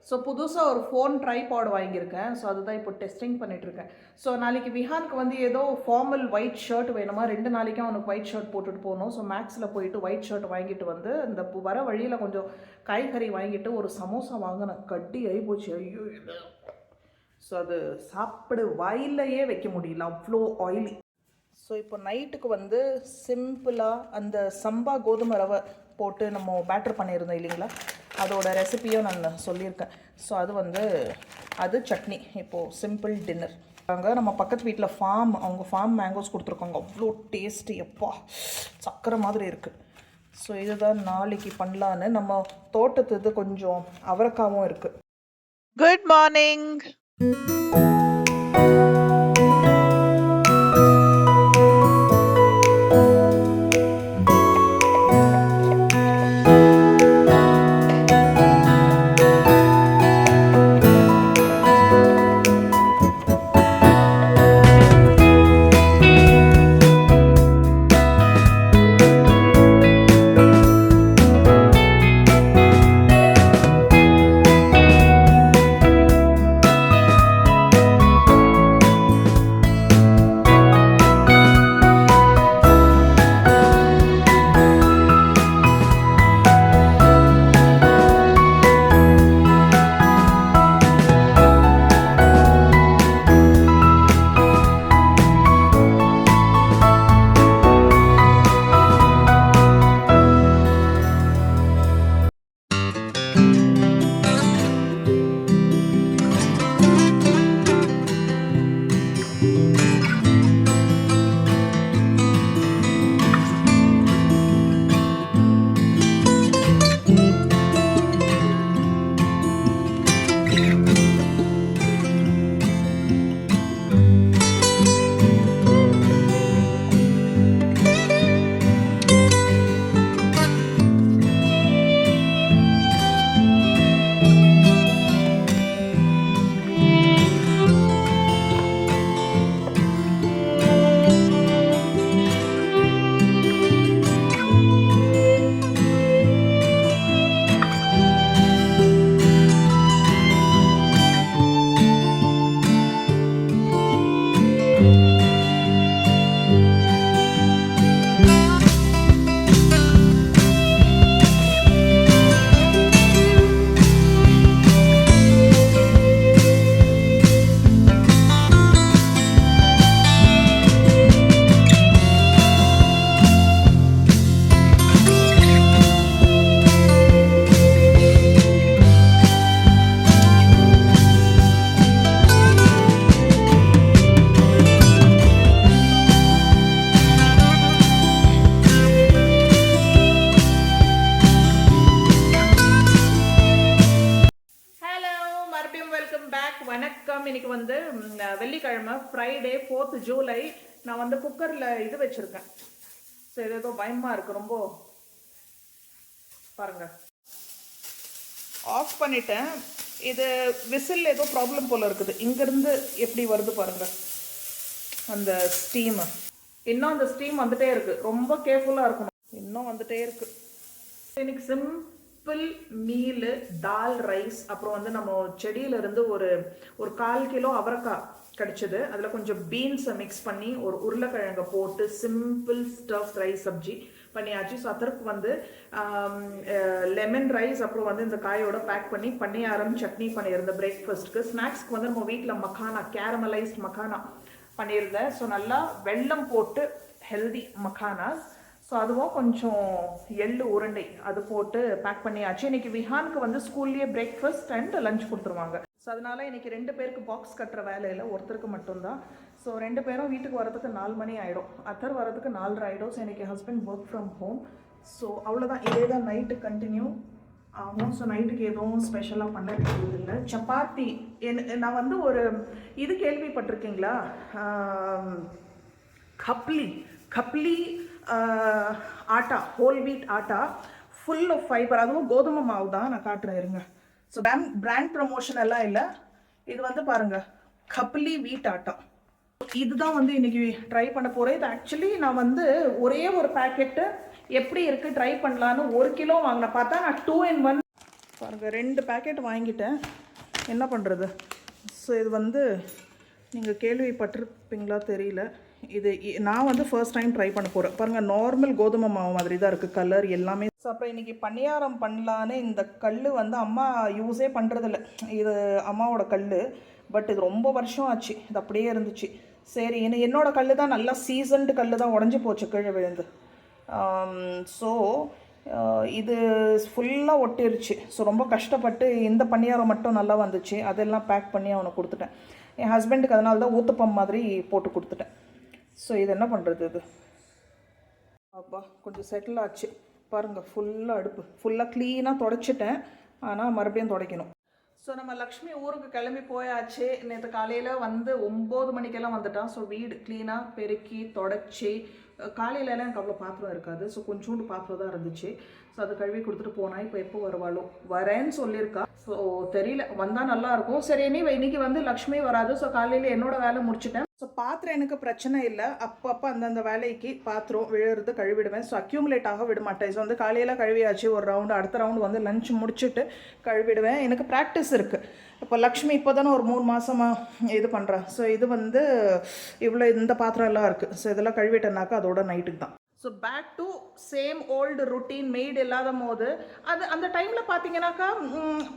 So புதுசாக ஒரு phone tripod வாங்கியிருக்கேன். ஸோ அதுதான் இப்போ டெஸ்டிங் பண்ணிகிட்ருக்கேன். ஸோ நாளைக்கு விஹானுக்கு வந்து ஏதோ ஃபார்மல் ஒயிட் ஷர்ட் வேணுமா, 2 நாளைக்கும் அவனுக்கு ஒயிட் ஷர்ட் போட்டுட்டு போகணும். ஸோ மேக்ஸில் போயிட்டு ஒயிட் ஷர்ட் வாங்கிட்டு வந்து இந்த வர வழியில் கொஞ்சம் காய்கறி வாங்கிட்டு ஒரு சமோசா வாங்கினேன். கட்டி ஆகி போச்சு. ஐயோ இல்லை. ஸோ அது சாப்பிடு வாயிலையே வைக்க முடியல, அவ்வளோ ஆயிலி. ஸோ இப்போ நைட்டுக்கு வந்து சிம்பிளாக அந்த சம்பா கோதுமை ரவை போட்டு நம்ம பேட்டர் பண்ணியிருந்தோம் இல்லைங்களா, அதோட ரெசிப்பியும் நான் சொல்லியிருக்கேன். ஸோ அது வந்து அது சட்னி. இப்போது சிம்பிள் டின்னர். அங்கே நம்ம பக்கத்து வீட்டில் அவங்க ஃபார்ம் மேங்கோஸ் கொடுத்துருக்காங்க. அவ்வளோ டேஸ்ட்டு, எப்பா சக்கரை மாதிரி இருக்குது. ஸோ இதுதான் நாளைக்கு பண்ணலான்னு. நம்ம தோட்டத்துக்கு கொஞ்சம் அவரைக்காவும் இருக்குது. Good morning. வணக்கம். இன்னைக்கு வந்து வெள்ளிக்கிழமை, ஃப்ரைடே 4th ஜூலை. நான் வந்து குக்கரில் இது வச்சுருக்கேன். ஸோ இது ஏதோ பயமாக இருக்குது ரொம்ப. பாருங்கள், ஆஃப் பண்ணிட்டேன். இது விசில் ஏதோ ப்ராப்ளம் போல் இருக்குது. இங்கேருந்து எப்படி வருது பாருங்கள் அந்த ஸ்டீமு. இன்னும் அந்த ஸ்டீம் வந்துகிட்டே இருக்குது. ரொம்ப கேர்ஃபுல்லாக இருக்கணும். இன்னும் வந்துகிட்டே இருக்குது. இன்னைக்கு சிம்பிள் மீலு, தால், ரைஸ், அப்புறம் வந்து நம்ம செடியிலேருந்து ஒரு 1/4 கிலோ அவரைக்காய் கிடச்சிது. அதில் கொஞ்சம் பீன்ஸை மிக்ஸ் பண்ணி ஒரு உருளைக்கிழங்கை போட்டு சிம்பிள் ஸ்டஃப் ரைஸ் சப்ஜி பண்ணியாச்சு. ஸோ அதற்கு வந்து லெமன் ரைஸ், அப்புறம் வந்து இந்த காயோட பேக் பண்ணி பனியாரம் சட்னி பண்ணியிருந்தேன் பிரேக்ஃபாஸ்ட்டுக்கு. ஸ்நாக்ஸ்க்கு வந்து நம்ம வீட்டில் மக்கானா, கேரமலைஸ்ட் மக்கானா பண்ணியிருந்தேன். ஸோ நல்லா வெல்லம் போட்டு ஹெல்தி மக்கானாஸ். ஸோ அதுவும் கொஞ்சம் எள்ளு உருண்டை அது போட்டு பேக் பண்ணியாச்சு. இன்றைக்கி விஹானுக்கு வந்து ஸ்கூல்லேயே பிரேக்ஃபாஸ்ட் அண்ட் லஞ்ச் கொடுத்துருவாங்க. ஸோ அதனால் இன்றைக்கி 2 பேருக்கு பாக்ஸ் கட்டுற வேலையில் ஒருத்தருக்கு மட்டும்தான். ஸோ 2 பேரும் வீட்டுக்கு வரதுக்கு 4 மணி ஆகிடும். அத்தர் வரதுக்கு 4:30 ஆகிடும். ஸோ இன்றைக்கி husband work from home. So அவ்வளோதான், இதே தான் நைட்டு கண்டினியூ ஆகும். ஸோ நைட்டுக்கு எதுவும் ஸ்பெஷலாக பண்ண வேண்டியதில்லை. சப்பாத்தி நான் வந்து ஒரு இது கேள்விப்பட்டிருக்கீங்களா, khapli atta, whole wheat atta, full of fibre. அதுவும் கோதுமை மாவு தான். நான் காட்டுறேன் இருங்க. ஸோ பிராண்ட் ப்ரமோஷன் எல்லாம் இல்லை. இது வந்து பாருங்கள், கப்லி வீட் ஆட்டா. இதுதான் வந்து இன்றைக்கி ட்ரை பண்ண போகிறேன். இது ஆக்சுவலி நான் வந்து ஒரே ஒரு பேக்கெட்டு எப்படி இருக்குது ட்ரை பண்ணலான்னு 1 கிலோ வாங்கினேன். பார்த்தா நான் 2 in 1 பாருங்கள் 2 பேக்கெட் வாங்கிட்டேன், என்ன பண்ணுறது. ஸோ இது வந்து நீங்கள் கேள்விப்பட்டிருப்பீங்களா தெரியல, இது நான் வந்து ஃபர்ஸ்ட் டைம் ட்ரை பண்ண போகிறேன். பாருங்கள் நார்மல் கோதுமை மாவு மாதிரி தான் இருக்குது கலர் எல்லாமே. ஸோ அப்புறம் இன்றைக்கி பணியாரம் பண்ணலான்னு இந்த கல் வந்து அம்மா யூஸே பண்ணுறதில்ல, இது அம்மாவோட கல். பட் இது ரொம்ப வருஷம் ஆச்சு, இது அப்படியே இருந்துச்சு. சரி என்னோடய கல் தான் நல்லா சீசன்டு கல் தான், உடஞ்சி போச்சு கீழே விழுந்து. ஸோ இது ஃபுல்லாக ஒட்டிருச்சு. ஸோ ரொம்ப கஷ்டப்பட்டு இந்த பணியாரம் மட்டும் நல்லா வந்துச்சு, அதெல்லாம் பேக் பண்ணி அவனுக்கு கொடுத்துட்டேன். என் ஹஸ்பண்டுக்கு அதனால தான் ஊத்தப்பம் மாதிரி போட்டு கொடுத்துட்டேன். ஸோ இது என்ன பண்ணுறது, இது அப்பா கொஞ்சம் செட்டில் ஆச்சு. பாருங்கள் ஃபுல்லாக அடுப்பு ஃபுல்லாக க்ளீனாக தொடச்சிட்டேன், ஆனால் மறுபடியும் துடைக்கணும். ஸோ நம்ம லக்ஷ்மி ஊருக்கு கிளம்பி போயாச்சு. நேற்று காலையில் வந்து 9 மணிக்கெல்லாம் வந்துட்டான். ஸோ வீடு க்ளீனாக பெருக்கி தொடச்சி, காலையிலலாம் எனக்கு அவ்வளோ பாத்திரம் இருக்காது, ஸோ கொஞ்சோண்டு பாத்திரம் தான் இருந்துச்சு. ஸோ அது கழுவி கொடுத்துட்டு போனால் இப்போ எப்போ வருவாளோ, வரேன்னு சொல்லியிருக்கா. ஸோ தெரியல, வந்தால் நல்லாயிருக்கும். சரி இன்னைக்கு வந்து லக்ஷ்மி வராது, ஸோ காலையில் என்னோடய வேலை முடிச்சுட்டேன். ஸோ பாத்திரம் எனக்கு பிரச்சனை இல்லை, அப்பப்போ அந்தந்த வேலைக்கு பாத்திரம் விழுறது கழுவிடுவேன். ஸோ அக்யூமுலேட் ஆக விட மாட்டேன். ஸோ வந்து காலையில் கழுவியாச்சு ஒரு ரவுண்டு, அடுத்த ரவுண்டு வந்து லஞ்ச் முடிச்சுட்டு கழுவிடுவேன். எனக்கு ப்ராக்டிஸ் இருக்குது. இப்போ லக்ஷ்மி இப்போ தானே ஒரு 3 மாதமாக இது பண்ணுறேன். ஸோ இது வந்து இவ்வளோ இந்த பாத்திரம் எல்லாம் இருக்குது. ஸோ இதெல்லாம் கழுவிட்டேனாக்கா அதோட நைட்டுக்கு தான். So back to same old routine. Maid இல்லாத போது அது அந்த டைமில் பார்த்தீங்கன்னாக்கா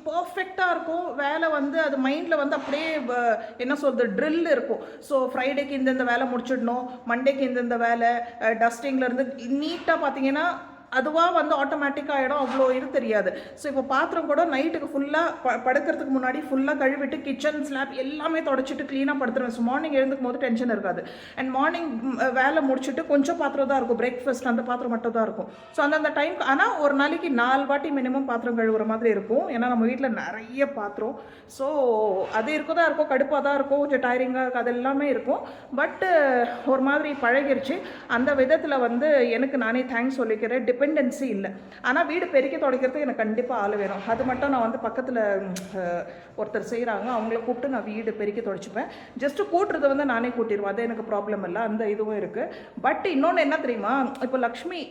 பர்ஃபெக்டாக இருக்கும் வேலை வந்து, அது மைண்டில் வந்து அப்படியே என்ன சொல்கிறது ட்ரில் இருக்கும். ஸோ ஃப்ரைடேக்கு இந்தந்த வேலை முடிச்சிடணும், மண்டேக்கு இந்தந்த வேலை, டஸ்டிங்லேருந்து நீட்டாக பார்த்தீங்கன்னா அதுவாக வந்து ஆட்டோமேட்டிக்காக ஆகிடும், அவ்வளோ இது தெரியாது. ஸோ இப்போ பாத்திரம் கூட நைட்டுக்கு ஃபுல்லாக படுக்கிறதுக்கு முன்னாடி ஃபுல்லாக கழுவிட்டு கிச்சன் ஸ்லாப் எல்லாமே தொடச்சிட்டு க்ளீனாக படுத்துருவேன். ஸோ மார்னிங் எழுந்துக்கும் போது டென்ஷன் இருக்காது. அண்ட் மார்னிங் வேலை முடிச்சுட்டு கொஞ்சம் பாத்திரம் தான் இருக்கும், பிரேக்ஃபாஸ்ட் அந்த பாத்திரம் மட்டும் தான் இருக்கும். ஸோ அந்தந்த டைம் ஆனால் ஒரு நாளைக்கு 4 வாட்டி மினிமம் பாத்திரம் கழுவுற மாதிரி இருக்கும். ஏன்னா நம்ம வீட்டில் நிறைய பாத்திரம். ஸோ அது தான் இருக்கும், கடுப்பாக தான் இருக்கும், கொஞ்சம் டயரிங்காக இருக்குது, அது எல்லாமே இருக்கும். பட்டு ஒரு மாதிரி பழகிருச்சு. அந்த விதத்தில் வந்து எனக்கு நானே தேங்க்ஸ் சொல்லிக்கிறேன். டிபெண்டன்சி இல்லை. ஆனால் வீடு பெருக்கி துடைக்கிறதுக்கு எனக்கு கண்டிப்பாக ஆள் வேணும். அது மட்டும் நான் வந்து பக்கத்தில் ஒருத்தர் செய்கிறாங்க, அவங்கள கூப்பிட்டு நான் வீடு பெருக்கி துடைச்சிப்பேன். ஜஸ்ட்டு கூட்டுறது வந்து நானே கூட்டிடுவேன், அது எனக்கு ப்ராப்ளம் இல்லை, அந்த இதுவும் இருக்குது. பட் இன்னொன்று என்ன தெரியுமா, இப்போ லக்ஷ்மி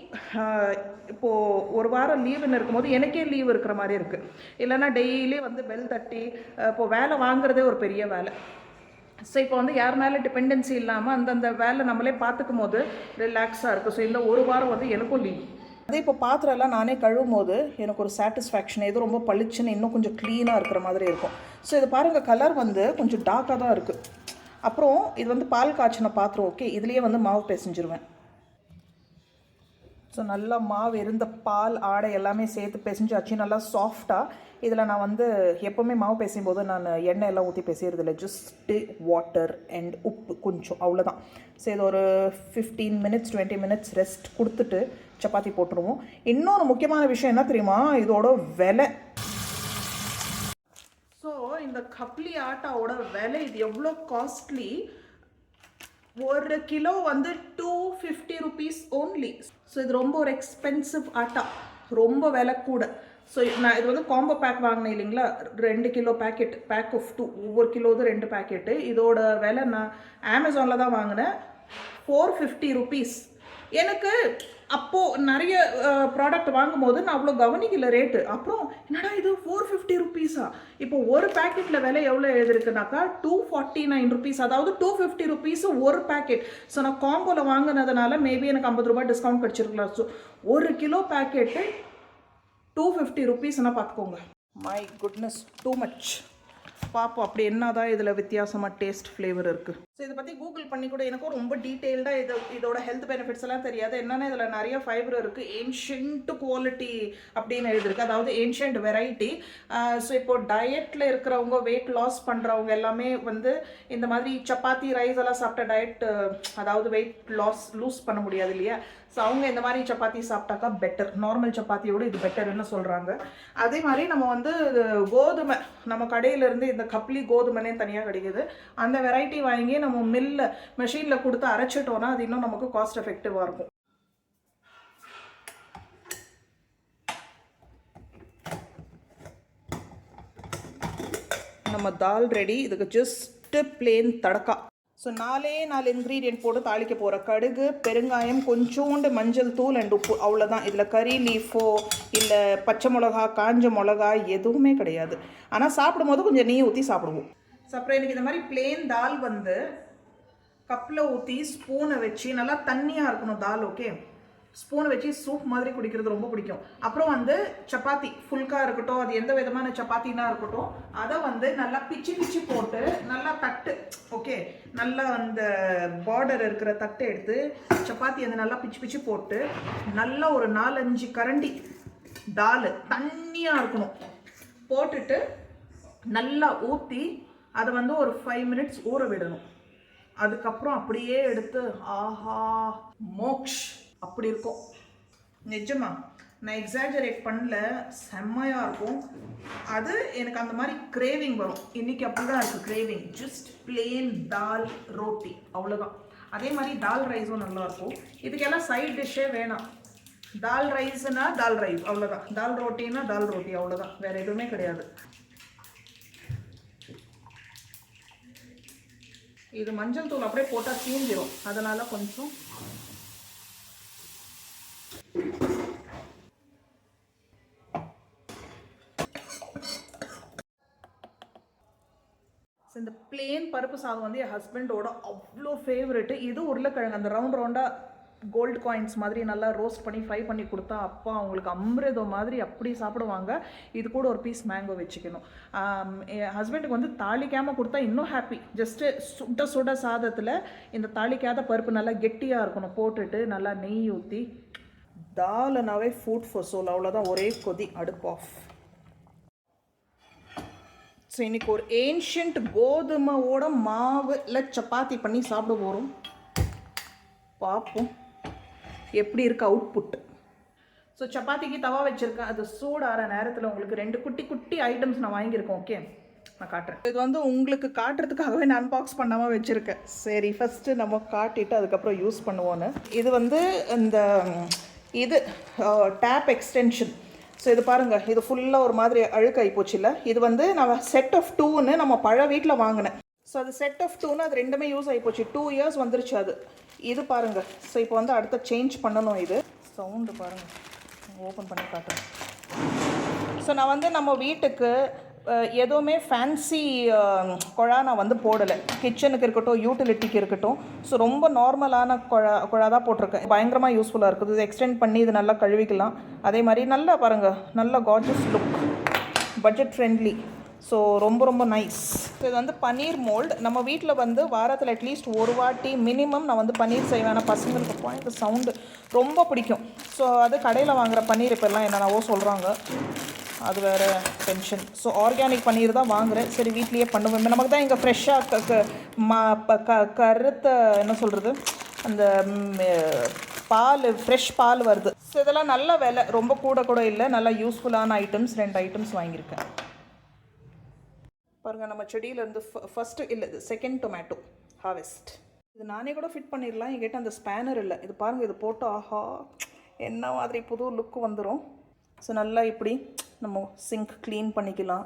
இப்போது ஒரு வாரம் லீவுன்னு இருக்கும்போது எனக்கே லீவ் இருக்கிற மாதிரி இருக்குது. இல்லைன்னா டெய்லி வந்து பெல் தட்டி இப்போது வேலை வாங்குறதே ஒரு பெரிய வேலை. ஸோ இப்போ வந்து யார் மேலே டிபெண்டன்சி இல்லாமல் அந்தந்த வேலை நம்மளே பார்த்துக்கும் போது ரிலாக்ஸாக இருக்குது. ஸோ இந்த ஒரு வாரம் வந்து எனக்கும் லீவ். அதே இப்போ பாத்திரம்லாம் நானே கழுவும் போது எனக்கு ஒரு சாட்டிஸ்ஃபேக்ஷன், ஏதோ ரொம்ப பளிச்சுன்னு இன்னும் கொஞ்சம் க்ளீனாக இருக்கிற மாதிரி இருக்கும். ஸோ இது பாருங்கள் கலர் வந்து கொஞ்சம் டார்க்காக தான் இருக்குது. அப்புறம் இது வந்து பால் காய்ச்சின பாத்திரம். ஓகே, இதுலேயே வந்து மாவு பிசைஞ்சிருவேன். ஸோ நல்லா மாவு இருந்த பால் ஆடை எல்லாமே சேர்த்து பிசைஞ்சாச்சு, நல்லா சாஃப்டாக. இதில் நான் வந்து எப்போவுமே மாவு பிசையும் போது நான் எண்ணெய் எல்லாம் ஊற்றி பிசைறதில்லை, ஜஸ்ட்டு வாட்டர் அண்ட் உப்பு கொஞ்சம், அவ்வளோதான். ஸோ இது ஒரு 15 மினிட்ஸ் 20 மினிட்ஸ் ரெஸ்ட் கொடுத்துட்டு சப்பாத்தி போட்டுருவோம். இன்னொரு முக்கியமான விஷயம் என்ன தெரியுமா, இதோட விலை. ஸோ இந்த கப்லி ஆட்டாவோட விலை இது எவ்வளோ காஸ்ட்லி, 1 கிலோ வந்து 250 ருபீஸ் ஓன்லி. ஸோ இது ரொம்ப ஒரு எக்ஸ்பென்சிவ் ஆட்டா, ரொம்ப விலை கூட. ஸோ நான் இது வந்து காம்போ பேக் வாங்கினேன் இல்லைங்களா, 2 கிலோ பேக்கெட், பேக் ஆஃப் 2, ஒவ்வொரு கிலோது 2 பேக்கெட்டு. இதோட விலை நான் அமேசானில் தான் வாங்கினேன், 450 ருபீஸ். எனக்கு அப்போது நிறைய ப்ராடக்ட் வாங்கும் போது நான் அவ்வளோ கவனிக்கல ரேட்டு. அப்புறம் என்னடா இது 450 ருபீஸா, இப்போ ஒரு பேக்கெட்டில் விலை எவ்வளோ எழுதிருக்குனாக்கா 249 ருபீஸ், அதாவது 250 ருபீஸ் ஒரு பேக்கெட். ஸோ நான் காம்போவில் வாங்கினதுனால மேபி எனக்கு 50 ரூபாய் டிஸ்கவுண்ட் கிடச்சிருக்கலாம். ஸோ 1 கிலோ பேக்கெட்டு 250 ருபீஸ்னால் பார்த்துக்கோங்க. My goodness, too much. பார்ப்போம் அப்படி என்ன தான் இதில் வித்தியாசமாக டேஸ்ட் ஃப்ளேவர் இருக்குது. ஸோ இதை பற்றி கூகுள் பண்ணி கூட எனக்கும் ரொம்ப டீட்டெயில்டாக இதோட ஹெல்த் பெனிஃபிட்ஸ் எல்லாம் தெரியாது. என்னென்னா இதில் நிறைய ஃபைபர் இருக்குது, ஏன்ஷியன்ட் குவாலிட்டி அப்படின்னு எழுதிருக்கு, அதாவது ஏன்ஷியன்ட் வெரைட்டி. ஸோ இப்போது டயட்டில் இருக்கிறவங்க, வெயிட் லாஸ் பண்ணுறவங்க எல்லாமே வந்து இந்த மாதிரி சப்பாத்தி ரைஸ் எல்லாம் சாப்பிட்ட டயட், அதாவது வெயிட் லூஸ் பண்ண முடியாது இல்லையா, ஸோ அவங்க இந்த மாதிரி சப்பாத்தி சாப்பிட்டாக்கா பெட்டர், நார்மல் சப்பாத்தியோடு இது பெட்டர்னு சொல்கிறாங்க. அதே மாதிரி நம்ம வந்து கோதுமை, நம்ம கடையிலேருந்து இந்த கப்லி கோதுமைனே தனியாக கிடைக்குது, அந்த வெரைட்டி வாங்கி நம்ம மெஷினில் கொடுத்து அரைச்சிட்டோன்னா அது இன்னும் நமக்கு காஸ்ட் எஃபெக்டிவாக இருக்கும். நம்ம தால் ரெடி. இதுக்கு ஜஸ்ட்டு பிளேன் தடக்கா. ஸோ 4 இன்க்ரீடியன்ட் போட்டு தாளிக்க போகிறேன். கடுகு, பெருங்காயம், கொஞ்சோண்டு மஞ்சள் தூள் அண்ட் உப்பு, அவ்வளோதான். இதில் கறி லீஃபோ இல்லை பச்சை மிளகா, காஞ்ச மிளகா எதுவுமே கிடையாது. ஆனால் சாப்பிடும்போது கொஞ்சம் நெய் ஊற்றி சாப்பிடுவோம். ஸோ அப்புறம் எனக்கு இந்த மாதிரி பிளேன் தால் வந்து கப்பில் ஊற்றி ஸ்பூனை வச்சு, நல்லா தண்ணியாக இருக்கணும் தால், ஓகே. ஸ்பூனை வச்சு சூப் மாதிரி குடிக்கிறது ரொம்ப பிடிக்கும். அப்புறம் வந்து சப்பாத்தி ஃபுல்கா இருக்கட்டும், அது எந்த விதமான சப்பாத்தினா இருக்கட்டும், அதை வந்து நல்லா பிச்சு பிச்சு போட்டு நல்லா தட்டு, ஓகே, நல்லா அந்த பார்டர் இருக்கிற தட்டை எடுத்து சப்பாத்தி அந்த நல்லா பிச்சு பிச்சு போட்டு நல்லா ஒரு 4-5 கரண்டி தால் தண்ணியாக இருக்கணும் போட்டுட்டு நல்லா ஊற்றி அதை வந்து ஒரு 5 மினிட்ஸ் ஊற விடணும். அதுக்கப்புறம் அப்படியே எடுத்து ஆஹா மோக்ஷ் அப்படி இருக்கும். நிஜமா நான் எக்ஸாஜரேட் பண்ணல, செம்மையாக இருக்கும். அது எனக்கு அந்த மாதிரி கிரேவிங் வரும். இன்றைக்கி அப்படி தான் இருக்குது கிரேவிங். ஜஸ்ட் பிளெயின் தால் ரோட்டி, அவ்வளோதான். அதே மாதிரி தால் ரைஸும் நல்லாயிருக்கும். இதுக்கெல்லாம் சைட் டிஷ்ஷே வேணாம். தால் ரைஸ்னா தால் ரைஸ், அவ்வளோதான். தால் ரோட்டின்னா தால் ரோட்டி, அவ்வளோதான். வேறு எதுவுமே கிடையாது. இது மஞ்சள் தூள் அப்படியே போட்டால் தீஞ்சிரும், அதனால் கொஞ்சம் இந்த பிளேன் பருப்பு சாதம் வந்து என் ஹஸ்பண்டோட அவ்வளோ ஃபேவரெட்டு. இது உருளைக்கிழங்கு அந்த ரவுண்டாக கோல்டு காயின்ஸ் மாதிரி நல்லா ரோஸ்ட் பண்ணி ஃப்ரை பண்ணி கொடுத்தா அப்பா அவங்களுக்கு அமிர்தம் மாதிரி அப்படி சாப்பிடுவாங்க. இது கூட ஒரு பீஸ் மேங்கோ வச்சுக்கணும். என் ஹஸ்பண்டுக்கு வந்து தாளிக்காமல் கொடுத்தா இன்னும் ஹாப்பி. ஜஸ்ட்டு சுட சுட சாதத்தில் இந்த தாளிக்காத பருப்பு நல்லா கெட்டியாக இருக்கணும், போட்டுட்டு நல்லா நெய் ஊற்றி தால்னாவே ஃபுட் ஃபார் சோல், அவ்வளோதான். ஒரே கொதி, அடுப்பு ஆஃப். ஸோ இன்றைக்கி ஒரு ஏன்ஷியன்ட் கோதுமையோட மாவில் சப்பாத்தி பண்ணி சாப்பிட போகிறோம். பார்ப்போம் எப்படி இருக்குது அவுட்புட். ஸோ சப்பாத்திக்கு தவா வச்சுருக்கேன். அது சூடாகிற நேரத்தில் உங்களுக்கு 2 குட்டி குட்டி ஐட்டம்ஸ் நான் வாங்கியிருக்கேன், ஓகே, நான் காட்டுறேன். இது வந்து உங்களுக்கு காட்டுறதுக்காகவே நான் அன்பாக்ஸ் பண்ணாமல் வச்சுருக்கேன். சரி, ஃபஸ்ட்டு நம்ம காட்டிட்டு அதுக்கப்புறம் யூஸ் பண்ணுவோன்னு. இது வந்து இந்த இது டேப் எக்ஸ்டென்ஷன். ஸோ இது பாருங்கள், இது ஃபுல்லாக ஒரு மாதிரி அழுக்காகி போச்சு இல்லை. இது வந்து நான் செட் ஆஃப் 2ன்னு நம்ம பழைய வீட்டில் வாங்கினேன். ஸோ அது செட் ஆஃப் 2ன்னு அது 2மே யூஸ் ஆகி போச்சு. 2 இயர்ஸ் வந்துருச்சு அது. இது பாருங்கள். ஸோ இப்போ வந்து அடுத்த சேஞ்ச் பண்ணணும். இது சவுண்டு பாருங்கள், ஓப்பன் பண்ணி காட்டுறேன். ஸோ நான் வந்து நம்ம வீட்டுக்கு எதுவுமே ஃபேன்சி குழா நான் வந்து போடலை. கிச்சனுக்கு இருக்கட்டும், யூட்டிலிட்டிக்கு இருக்கட்டும். ஸோ ரொம்ப நார்மலான குழா தான் போட்டிருக்கேன். பயங்கரமாக யூஸ்ஃபுல்லாக இருக்குது. இது எக்ஸ்டெண்ட் பண்ணி இது நல்லா கழுவிக்கலாம். அதே மாதிரி நல்லா பாருங்கள், நல்ல Gorges look, budget friendly. So ரொம்ப ரொம்ப நைஸ். ஸோ இது வந்து பன்னீர் மோல்டு. நம்ம வீட்டில் வந்து வாரத்தில் அட்லீஸ்ட் ஒரு வாட்டி மினிமம் நான் வந்து பன்னீர் செய்வேன். பசங்களுக்கு இந்த சவுண்டு ரொம்ப பிடிக்கும். ஸோ அது கடையில் வாங்குகிற பன்னீர் இப்போல்லாம் என்னென்னவோ சொல்கிறாங்க, அது வேறு டென்ஷன். ஸோ ஆர்கானிக் பன்னீர் தான் வாங்குகிறேன். சரி, வீட்லேயே பண்ணுவேன். நமக்கு தான் இங்கே ஃப்ரெஷ்ஷாக கருத்த என்ன சொல்கிறது, அந்த பால், ஃப்ரெஷ் பால் வருது. ஸோ இதெல்லாம் நல்ல விலை, ரொம்ப கூட இல்லை. நல்லா யூஸ்ஃபுல்லான ஐட்டம்ஸ் 2 ஐட்டம்ஸ் வாங்கியிருக்கேன். பாருங்கள், நம்ம செடியிலேருந்து ஃபஸ்ட்டு இல்லை, இது செகண்ட் டொமேட்டோ ஹார்வெஸ்ட். இது நானே கூட ஃபிட் பண்ணிடலாம். என்கிட்ட அந்த ஸ்பேனர் இல்லை. இது பாருங்கள், இது போட்டு ஆஹா என்ன மாதிரி புது லுக்கு வந்துடும். ஸோ நல்லா இப்படி நம்ம சிங்க் க்ளீன் பண்ணிக்கலாம்.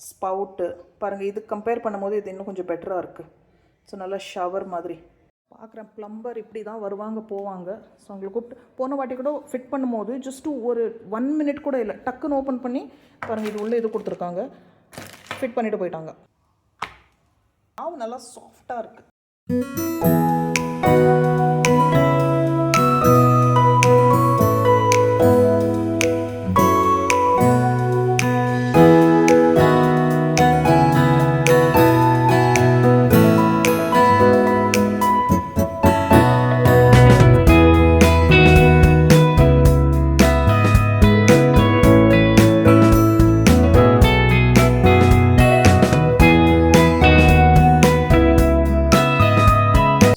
ஸ்பவுட்டு பாருங்கள், இது கம்பேர் பண்ணும்போது இது இன்னும் கொஞ்சம் பெட்டராக இருக்குது. ஸோ நல்லா ஷவர் மாதிரி பார்க்குறேன். ப்ளம்பர் இப்படி தான் வருவாங்க போவாங்க. ஸோ அவங்களை கூப்பிட்டு போன வாட்டி கூட ஃபிட் பண்ணும்போது ஜஸ்ட்டு ஒரு 1 மினிட் கூட இல்லை, டக்குன்னு ஓப்பன் பண்ணி பாருங்கள், இது உள்ளே இது கொடுத்துருக்காங்க, ஃபிட் பண்ணிவிட்டு போயிட்டாங்க. மாவு நல்லா சாஃப்டாக இருக்குது.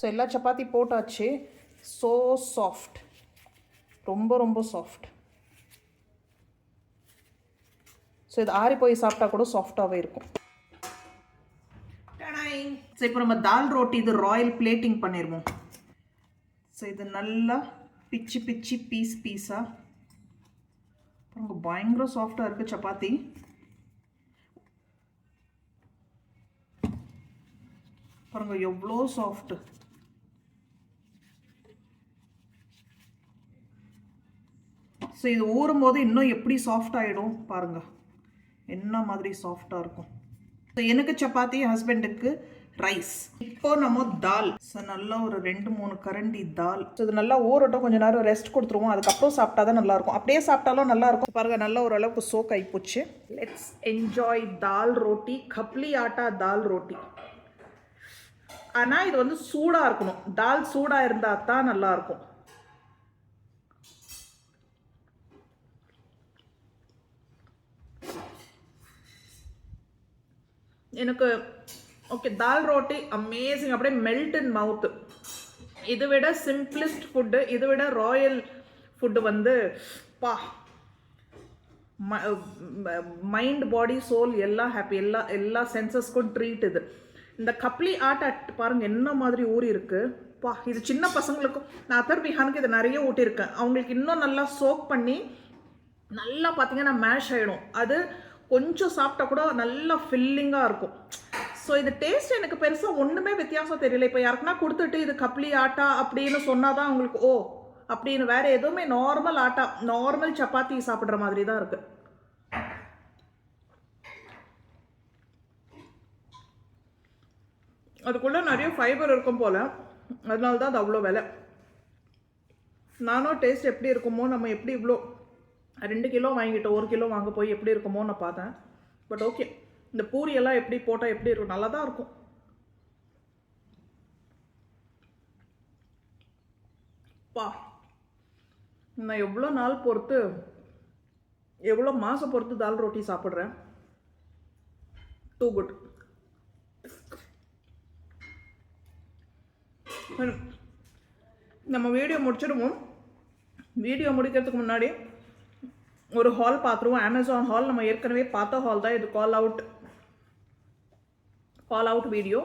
எல்லா சப்பாத்தி போட்டாச்சு. ஸோ சாஃப்ட், ரொம்ப ரொம்ப சாஃப்ட். ஸோ இது ஆறி போய் சாப்பிட்டா கூட சாஃப்டாகவே இருக்கும். ஸோ இப்போ நம்ம தால் ரோட்டி இது ராயல் பிளேட்டிங் பண்ணிடுவோம். ஸோ இது நல்லா பிச்சு பிச்சு பீஸாக ரொம்ப பயங்கர சாஃப்டாக இருக்குது சப்பாத்தி. பாருங்க எவ்வளோ சாஃப்ட். ஸோ இது ஊறும் போது இன்னும் எப்படி சாஃப்ட் ஆகிடும் பாருங்க, என்ன மாதிரி சாஃப்டாக இருக்கும். ஸோ எனக்கு சப்பாத்தி, ஹஸ்பண்டுக்கு ரைஸ். இப்போ நம்ம தால். ஸோ நல்லா ஒரு 2-3 கரண்டி தால். ஸோ இது நல்லா ஊறட்டும், கொஞ்சம் நேரம் ரெஸ்ட் கொடுத்துருவோம். அதுக்கப்புறம் சாப்பிட்டா தான் நல்லாயிருக்கும். அப்படியே சாப்பிட்டாலும் நல்லாயிருக்கும். பாருங்கள் நல்லா ஓரளவுக்கு சோக் ஆகிப்போச்சு. லெட்ஸ் என்ஜாய் தால் ரோட்டி, கப்லி ஆட்டா தால் ரோட்டி. ஆனால் இது வந்து சூடாக இருக்கணும். தால் சூடாக இருந்தால் தான் நல்லாயிருக்கும். எனக்கு ஓகே, தால் ரோட்டி அமேசிங், அப்படியே மெல்ட் இன் மவுத்து. இதை விட சிம்பிளிஸ்ட் ஃபுட்டு, இதை விட ராயல் ஃபுட்டு வந்து மைண்ட், பாடி, சோல் எல்லாம் ஹாப்பி, எல்லா சென்சஸ்க்கும் ட்ரீட். இது இந்த கப்லி ஆட்டா பாருங்கள் என்ன மாதிரி ஊறி இருக்கு. இது சின்ன பசங்களுக்கும், நான் அதர் பிஹானுக்கு இதை நிறைய ஊட்டியிருக்கேன். அவங்களுக்கு இன்னும் நல்லா சோக் பண்ணி நல்லா பார்த்தீங்கன்னா மேஷ் ஆகிடும். அது கொஞ்சம் சாப்பிட்டா கூட நல்லா ஃபில்லிங்காக இருக்கும். ஸோ இது டேஸ்ட் எனக்கு பெருசாக ஒன்றுமே வித்தியாசம் தெரியல. இப்போ யாருக்குன்னா கொடுத்துட்டு இது கப்லி ஆட்டா அப்படின்னு சொன்னால் தான் அவங்களுக்கு ஓ அப்படின்னு, வேறு எதுவுமே நார்மல் ஆட்டா, நார்மல் சப்பாத்தி சாப்பிட்ற மாதிரி தான் இருக்குது. அதுக்குள்ளே நிறைய ஃபைபர் இருக்கும் போல், அதனால தான் அது அவ்வளோ விலை. நானும் டேஸ்ட் எப்படி இருக்குமோ, நம்ம எப்படி இவ்வளோ 2 கிலோ வாங்கிட்டோம், 1 கிலோ வாங்க போய் எப்படி இருக்குமோ நான் பார்த்தேன். பட் ஓகே, இந்த பூரியெல்லாம் எப்படி போட்டால் எப்படி இருக்கும், நல்லா தான் இருக்கும். நான் எவ்வளோ நாள் பொறுத்து, எவ்வளோ மாதம் பொறுத்து தால் ரோட்டி சாப்பிட்றேன். Too good. நம்ம வீடியோ முடிச்சிடுவோம். வீடியோ முடிக்கிறதுக்கு முன்னாடி ஒரு ஹால் பார்த்துருவோம். அமேசான் ஹால், நம்ம ஏற்கனவே பார்த்த ஹால் தான் இது. Call out video.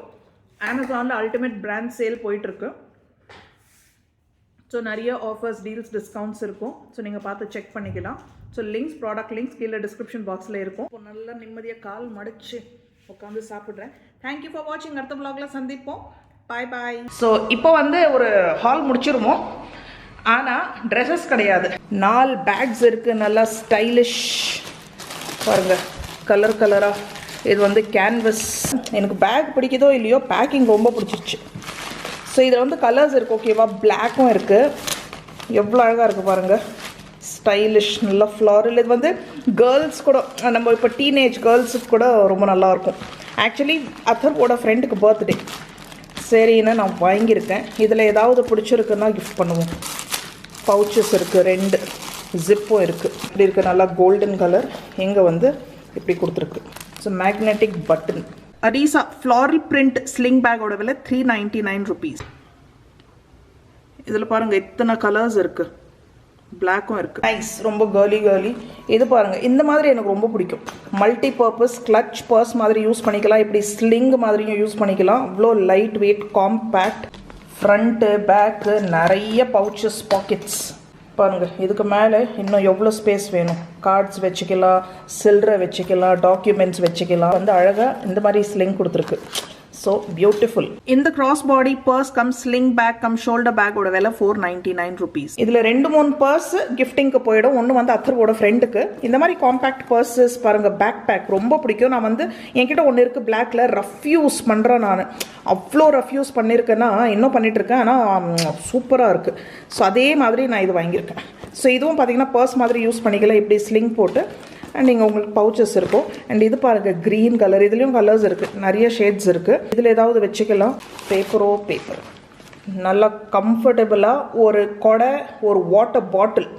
அமேசானில் அல்டிமேட் பிராண்ட் சேல் போயிட்டுருக்கு. ஸோ நிறைய ஆஃபர்ஸ், டீல்ஸ், டிஸ்கவுண்ட்ஸ் இருக்கும். ஸோ நீங்கள் பார்த்து செக் பண்ணிக்கலாம். ஸோ லிங்க்ஸ், ப்ராடக்ட் லிங்க்ஸ் கீழே டிஸ்கிரிப்ஷன் பாக்ஸில் இருக்கும். இப்போ நல்லா நிம்மதியாக கால் மடிச்சு உட்காந்து சாப்பிட்றேன். தேங்க்யூ ஃபார் வாட்சிங். அடுத்த vlogல சந்திப்போம். பாய் பாய். ஸோ இப்போ வந்து ஒரு ஹால் முடிச்சிருவோம். ஆனால் ட்ரெஸ்ஸஸ் கிடையாது. 4 பேக்ஸ் இருக்குது, நல்லா ஸ்டைலிஷ் பாருங்கள், கலர் கலராக. இது வந்து கேன்வஸ். எனக்கு பேக் பிடிக்குதோ இல்லையோ, பேக்கிங் ரொம்ப பிடிச்சிருச்சு. ஸோ இதில் வந்து கலர்ஸ் இருக்குது, ஓகேவா. பிளாக்கும் இருக்குது, எவ்வளோ அழகாக இருக்குது பாருங்கள், ஸ்டைலிஷ், நல்லா ஃப்ளாரல். இது வந்து கேர்ள்ஸ் கூட, நம்ம இப்போ டீனேஜ் கேர்ள்ஸுக்கு கூட ரொம்ப நல்லாயிருக்கும். ஆக்சுவலி அதர்வோட ஃப்ரெண்டுக்கு பர்த்டே, சரின்னு நான் வாங்கியிருக்கேன். இதில் ஏதாவது பிடிச்சிருக்குன்னா கிஃப்ட் பண்ணுவோம். பவுச்சஸ் இருக்குது, 2 ஜிப்பும் இருக்குது. இப்படி இருக்குது, நல்லா கோல்டன் கலர். இங்கே வந்து இப்படி கொடுத்துருக்கு. So magnetic button. அரீசா ஃப்ளாரல் பிரிண்ட் ஸ்லிங் பேக்கோட விலை 399 rupees. இதில் பாருங்கள் இத்தனை கலர்ஸ் இருக்குது, பிளாக்கும் இருக்குது. நைஸ், ரொம்ப கேர்லி. இது பாருங்கள், இந்த மாதிரி எனக்கு ரொம்ப பிடிக்கும். மல்டி பர்பஸ் கிளச் பர்ஸ் மாதிரி யூஸ் பண்ணிக்கலாம், இப்படி ஸ்லிங் மாதிரியும் யூஸ் பண்ணிக்கலாம். அவ்வளோ light weight, compact. Front, back, நிறைய பவுச்சஸ், பாக்கெட்ஸ் பாருங்கள். இதுக்கு மேலே இன்னும் எவ்வளோ ஸ்பேஸ் வேணும். கார்ட்ஸ் வச்சுக்கலாம், சில்லறை வச்சுக்கலாம், டாக்குமெண்ட்ஸ் வச்சுக்கலாம். வந்து அழகாக இந்த மாதிரி ஸ்லிங் கொடுத்துருக்கு. So beautiful. இந்த cross body purse cum sling bag cum shoulder பேக்கோட விலை 499 rupees. இதில் 2-3 பர்ஸ் கிஃப்டிங்க்கு போயிடும். ஒன்று வந்து அத்தரோட ஃப்ரெண்டுக்கு. இந்த மாதிரி காம்பேக்ட் பர்ஸஸ் பாருங்கள், பேக் பேக் ரொம்ப பிடிக்கும். நான் வந்து என்கிட்ட ஒன்று இருக்குது பிளாக்ல, ரஃப் யூஸ் பண்ணுறேன் நான். அவ்வளோ ரஃப் யூஸ் பண்ணியிருக்கேன்னா இன்னும் பண்ணிகிட்ருக்கேன், ஆனால் சூப்பராக இருக்குது. ஸோ அதே மாதிரி நான் இது வாங்கியிருக்கேன். ஸோ இதுவும் பார்த்தீங்கன்னா பர்ஸ் மாதிரி யூஸ் பண்ணிக்கலாம், இப்படி ஸ்லிங் போட்டு. அண்ட் இங்கே உங்களுக்கு பவுச்சஸ் இருக்கும். அண்ட் இது பாருங்கள், க்ரீன் கலர். இதுலேயும் கலர்ஸ் இருக்குது, நிறைய ஷேட்ஸ் இருக்குது. இதில் ஏதாவது வச்சுக்கலாம். பேப்பர் நல்லா கம்ஃபர்டபுளாக. ஒரு கொடை, ஒரு வாட்டர் பாட்டில்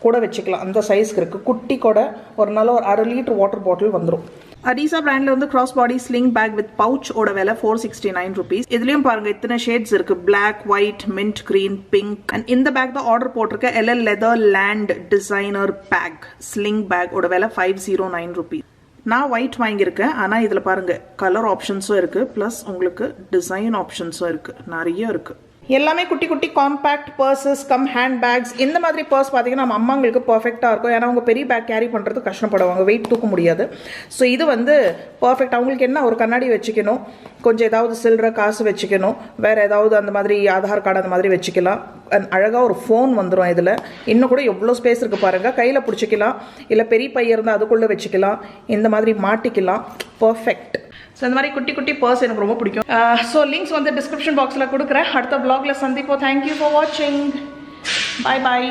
கூட வச்சுக்கலாம், அந்த சைஸ்க்கு இருக்குது. குட்டி கொடை, ஒரு நல்ல ஒரு 1/2 லிட்டர் வாட்டர் பாட்டில் வந்துடும். அரீசா பிராண்டில் வந்து cross body sling bag with pouch ஓட விலை 469 rupees. இதுலேயும் பாருங்கள் இத்தனை ஷேட்ஸ் இருக்குது, black, white, mint green, pink. And இந்த பேக் தான் ஆர்டர் போட்டிருக்கேன். LL leather land designer bag sling bag ஓட விலை 509 rupees. நான் ஒயிட் வாங்கியிருக்கேன். ஆனால் இதில் பாருங்கள் கலர் ஆப்ஷன்ஸும் இருக்குது, ப்ளஸ் உங்களுக்கு டிசைன் ஆப்ஷன்ஸும் இருக்குது, நிறைய இருக்குது. எல்லாமே குட்டி குட்டி compact purses cum hand bags. இந்த மாதிரி பர்ஸ் பார்த்தீங்கன்னா நம்ம அம்மாங்களுக்கு பர்ஃபெக்டாக இருக்கும். ஏன்னா அவங்க பெரிய பேக் கேரி பண்ணுறது கஷ்டப்படுவாங்க, வெயிட் தூக்க முடியாது. ஸோ இது வந்து பர்ஃபெக்ட். அவங்களுக்கு என்ன, ஒரு கண்ணாடி வச்சுக்கணும், கொஞ்சம் ஏதாவது சில்லற காசு வச்சுக்கணும், வேறு ஏதாவது அந்த மாதிரி ஆதார் கார்டு அந்த மாதிரி வச்சுக்கலாம். அழகாக ஒரு ஃபோன் வந்துடும் இதில். இன்னும் கூட எவ்வளோ ஸ்பேஸ் இருக்குது பாருங்கள். கையில் பிடிச்சிக்கலாம், இல்லை பெரிய பைய இருந்தால் அதுக்குள்ளே வச்சுக்கலாம், இந்த மாதிரி மாட்டிக்கலாம். பர்ஃபெக்ட். ஸோ இந்த மாதிரி குட்டி குட்டி பர்ஸ் எனக்கு ரொம்ப பிடிக்கும். ஸோ லிங்க்ஸ் வந்து டிஸ்கிரிப்ஷன் பாக்ஸில் கொடுக்குறேன். அடுத்த வ்ளாகில் சந்திப்போம். தேங்க்யூ ஃபார் வாட்சிங். பாய் பாய்.